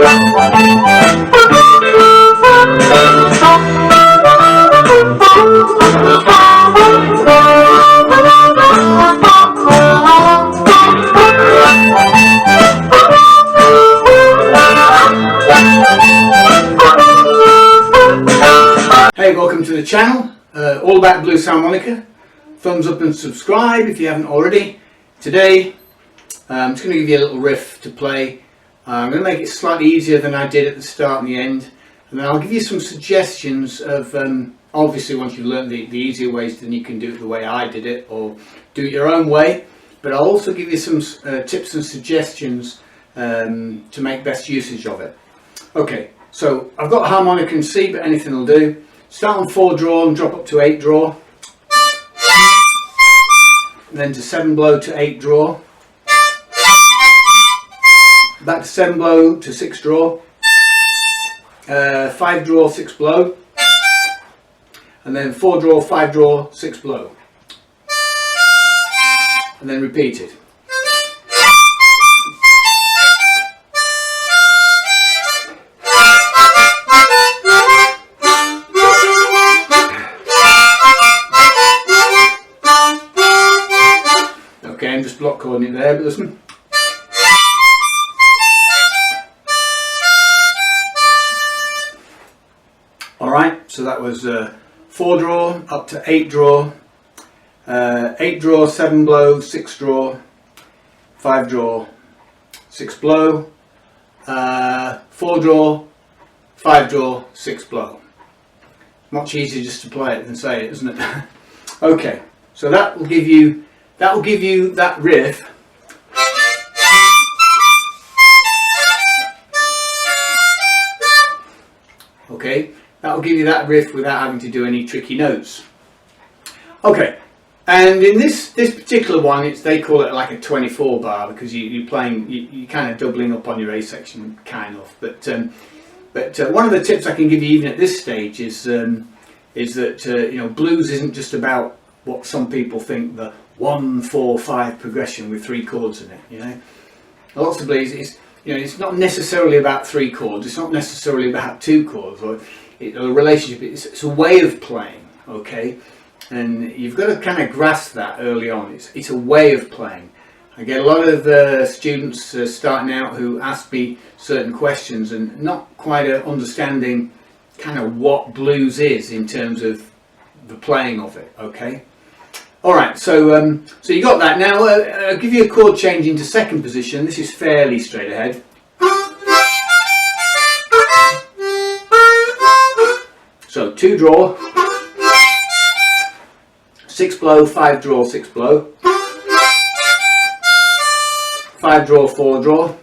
Hey, welcome to the channel, all about blues harmonica. Thumbs up and subscribe if you haven't already. Today I'm just going to give you a little riff to play. I'm going to make it slightly easier than I did at the start and the end, and then I'll give you some suggestions of, obviously once you've learned the easier ways, then you can do it the way I did it, or do it your own way. But I'll also give you some tips and suggestions to make best usage of it. Okay, so I've got a harmonica in C, but anything will do. Start on 4 draw and drop up to 8 draw. Then to 7 blow to 8 draw. Back to 7 blow to 6 draw. 5 draw, 6 blow. And then 4 draw, 5 draw, 6 blow. And then repeat it. Okay, I'm just block chording it there, but listen. Alright, so that was 4 draw up to 8 draw, 8 draw, 7 blow, 6 draw, 5 draw, 6 blow, 4 draw, 5 draw, 6 blow. Much easier just to play it than say it, isn't it? Okay, so that will give you that riff. Okay, that will give you that riff without having to do any tricky notes. Okay, and in this particular one, they call it like a 24 bar because you're kind of doubling up on your A section, kind of. But one of the tips I can give you even at this stage is that you know, blues isn't just about what some people think, the 1-4-5 progression with 3 chords in it. You know, lots of blues it's not necessarily about 3 chords. It's not necessarily about 2 chords or a relationship. It's a way of playing. Okay, and you've got to kind of grasp that early on. It's a way of playing. I get a lot of students starting out who ask me certain questions and not quite understanding kind of what blues is in terms of the playing of it. Okay. Alright, so you got that. Now I'll give you a chord change into second position. This is fairly straight ahead. So 2 draw, 6 blow, 5 draw, 6 blow, 5 draw, 4 draw,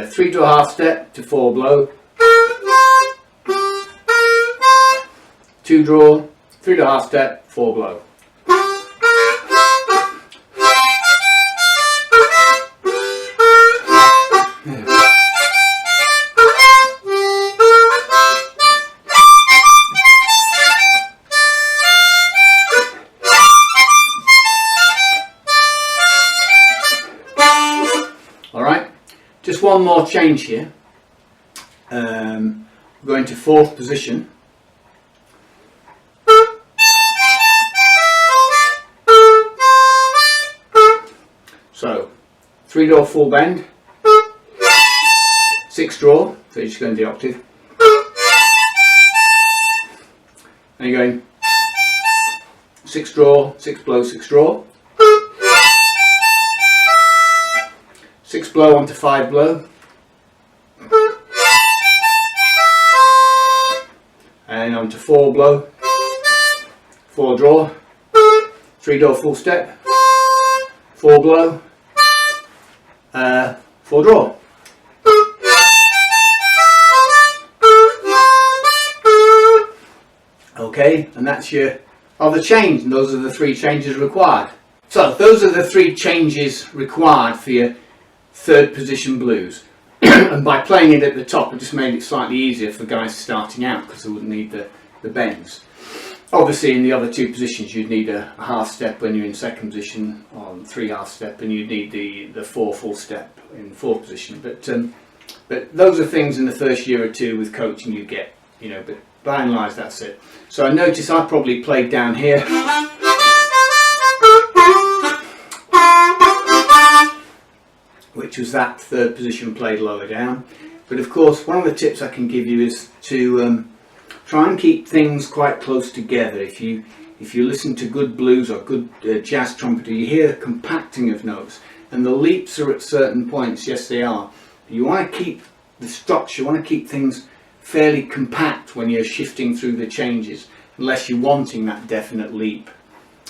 3 draw half step to 4 blow, 2 draw, 3 draw half step, 4 blow. Alright, just one more change here. We're going to 4th position. So 3 draw full bend, 6 draw, so you're just going to the octave, and you're going 6 draw, 6 blow, 6 draw, 6 blow onto 5 blow, and onto 4 blow, 4 draw, 3 draw full step, 4 blow, 4 draw. Okay, and that's your other change, and those are the 3 changes required. So those are the 3 changes required for your 3rd position blues. And by playing it at the top, I just made it slightly easier for guys starting out because they wouldn't need the bends. Obviously in the other two positions you'd need a half step when you're in second position, on 3 half step, and you'd need the 4 full step in fourth position. But those are things in the first year or two with coaching you get, you know, but by and large that's it. So I noticed I probably played down here, which was that third position played lower down. But of course one of the tips I can give you is to try and keep things quite close together. If you listen to good blues or good jazz trumpeter, you hear the compacting of notes, and the leaps are at certain points. Yes, they are. You want to keep the structure, you want to keep things fairly compact when you're shifting through the changes, unless you're wanting that definite leap.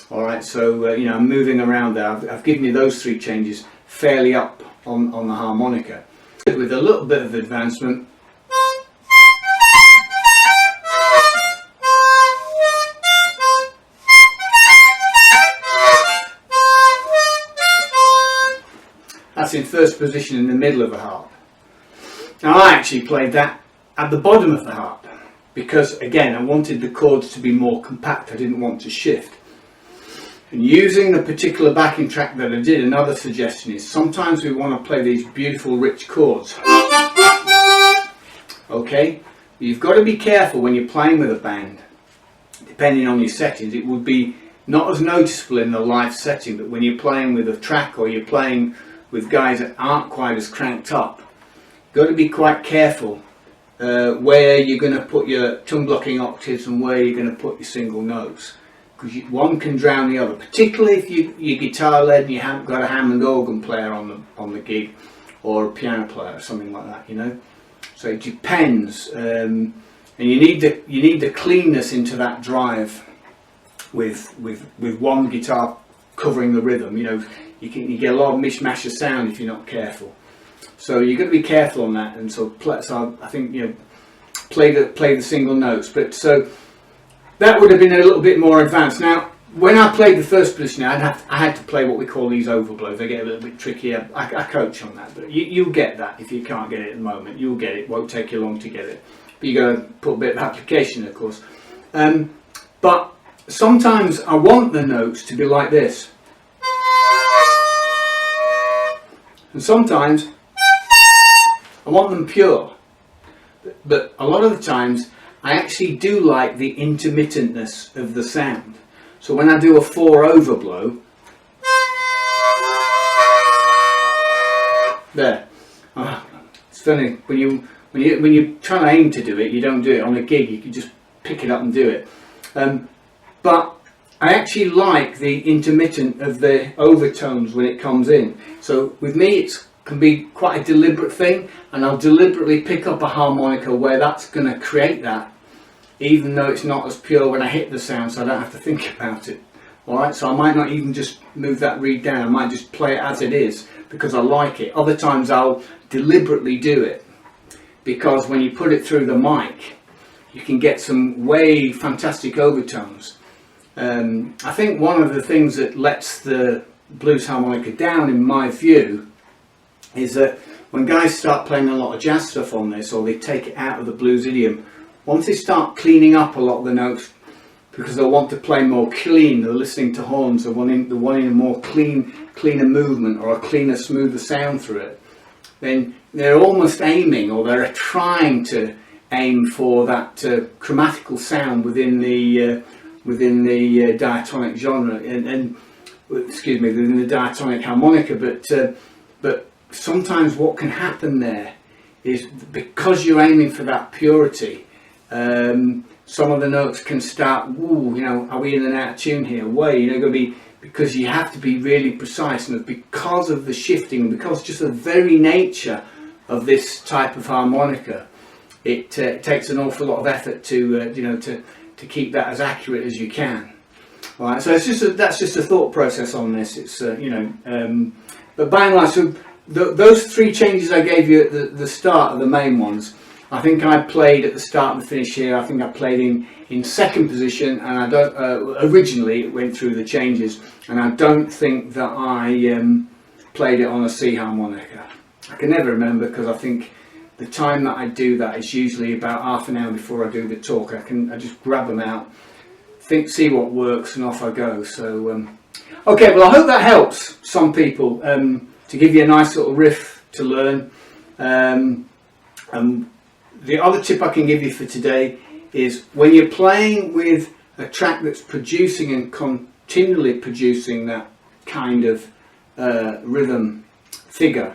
All right, so you know, I'm moving around there. I've given you those 3 changes fairly up on the harmonica, with a little bit of advancement. That's in first position in the middle of the harp. Now I actually played that at the bottom of the harp because, again, I wanted the chords to be more compact. I didn't want to shift. And using the particular backing track that I did, another suggestion is sometimes we want to play these beautiful rich chords. Okay, you've got to be careful when you're playing with a band. Depending on your settings, it would be not as noticeable in the live setting, but when you're playing with a track or you're playing with guys that aren't quite as cranked up, you've got to be quite careful where you're going to put your tongue blocking octaves and where you're going to put your single notes, because one can drown the other, particularly if you're guitar led and you haven't got a Hammond organ player on the gig, or a piano player or something like that, you know. So it depends, and you need the cleanness into that drive with one guitar covering the rhythm. You know, you get a lot of mishmash of sound if you're not careful. So you've got to be careful on that. And so I think, you know, play the single notes. But so that would have been a little bit more advanced. Now, when I played the first position, I had to play what we call these overblows. They get a little bit trickier. I coach on that, but you'll get that if you can't get it at the moment. You'll get it. It won't take you long to get it. But you got to put a bit of application, of course. But sometimes I want the notes to be like this, and sometimes I want them pure. But a lot of the times I actually do like the intermittentness of the sound. So when I do a 4 overblow, there. It's funny when you're trying to aim to do it, you don't do it. On a gig, you can just pick it up and do it. But I actually like the intermittent of the overtones when it comes in. So with me, it can be quite a deliberate thing, and I'll deliberately pick up a harmonica where that's going to create that, even though it's not as pure when I hit the sound, so I don't have to think about it. Alright, so I might not even just move that reed down, I might just play it as it is because I like it. Other times I'll deliberately do it because when you put it through the mic, you can get some way fantastic overtones. I think one of the things that lets the blues harmonica down, in my view, is that when guys start playing a lot of jazz stuff on this, or they take it out of the blues idiom, once they start cleaning up a lot of the notes, because they want to play more clean, they're listening to horns, they're wanting a more cleaner movement or a cleaner, smoother sound through it, then they're almost aiming, or they're trying to aim for that chromatical sound within the diatonic genre, and excuse me, within the diatonic harmonica. But sometimes what can happen there is, because you're aiming for that purity, some of the notes can start, ooh, you know, are we in and out of tune here? Way, you know, going to be, because you have to be really precise, and because of the shifting, because just the very nature of this type of harmonica, it takes an awful lot of effort to you know, to keep that as accurate as you can. All right, so that's just a thought process on this. It's you know, but by and large, so those 3 changes I gave you at the start are the main ones. I think I played at the start and the finish here. I think I played in second position, and I don't originally it went through the changes, and I don't think that I played it on a C harmonica. I can never remember, because I think the time that I do that is usually about half an hour before I do the talk. I just grab them out, see what works, and off I go. So okay, well, I hope that helps some people to give you a nice little riff to learn. And the other tip I can give you for today is when you're playing with a track that's producing and continually producing that kind of rhythm figure,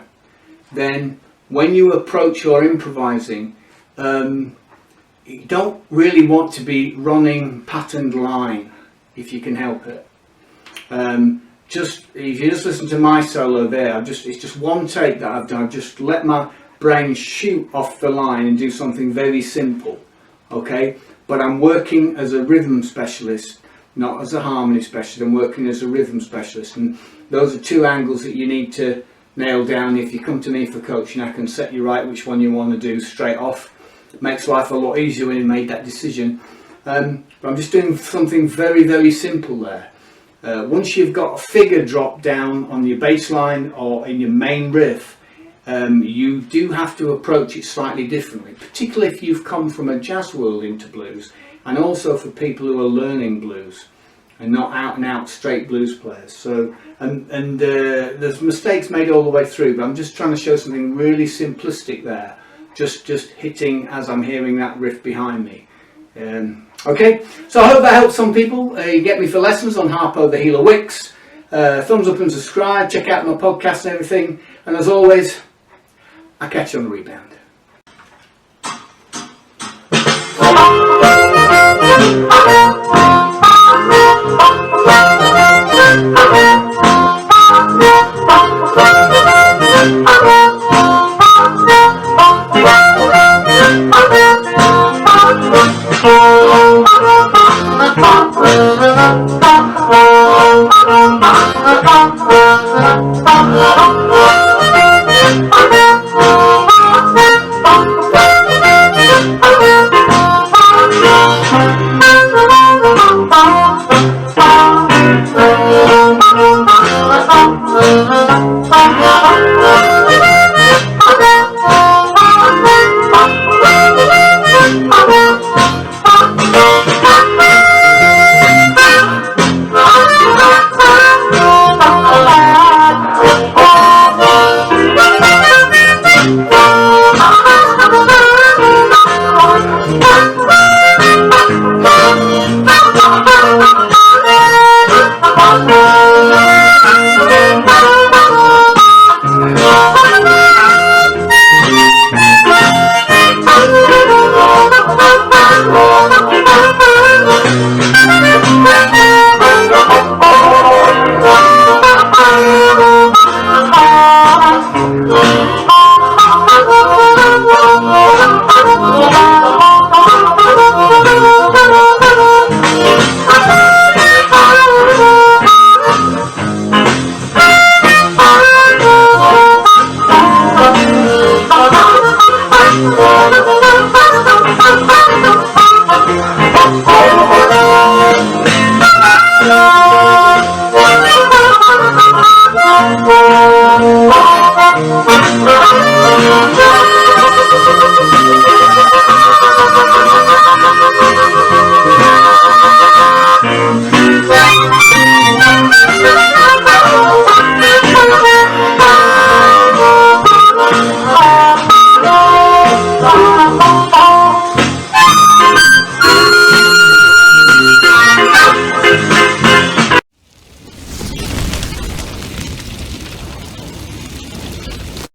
then when you approach your improvising, you don't really want to be running patterned line if you can help it. If you just listen to my solo there, it's just one take that I've done. I've just let my brain shoot off the line and do something very simple, okay? But I'm working as a rhythm specialist, not as a harmony specialist. I'm working as a rhythm specialist, and those are two angles that you need to nail down. If you come to me for coaching, I can set you right which one you want to do straight off. It makes life a lot easier when you made that decision. But I'm just doing something very, very simple there. Once you've got a figure drop down on your bass line or in your main riff, you do have to approach it slightly differently, particularly if you've come from a jazz world into blues, and also for people who are learning blues and not out and out straight blues players. So there's mistakes made all the way through, but I'm just trying to show something really simplistic there, just hitting as I'm hearing that riff behind me. Okay, so I hope that helps some people. You get me for lessons on Harpo the Healer Wicks. Thumbs up and subscribe, check out my podcast and everything, and as always, I'll catch you on the rebound.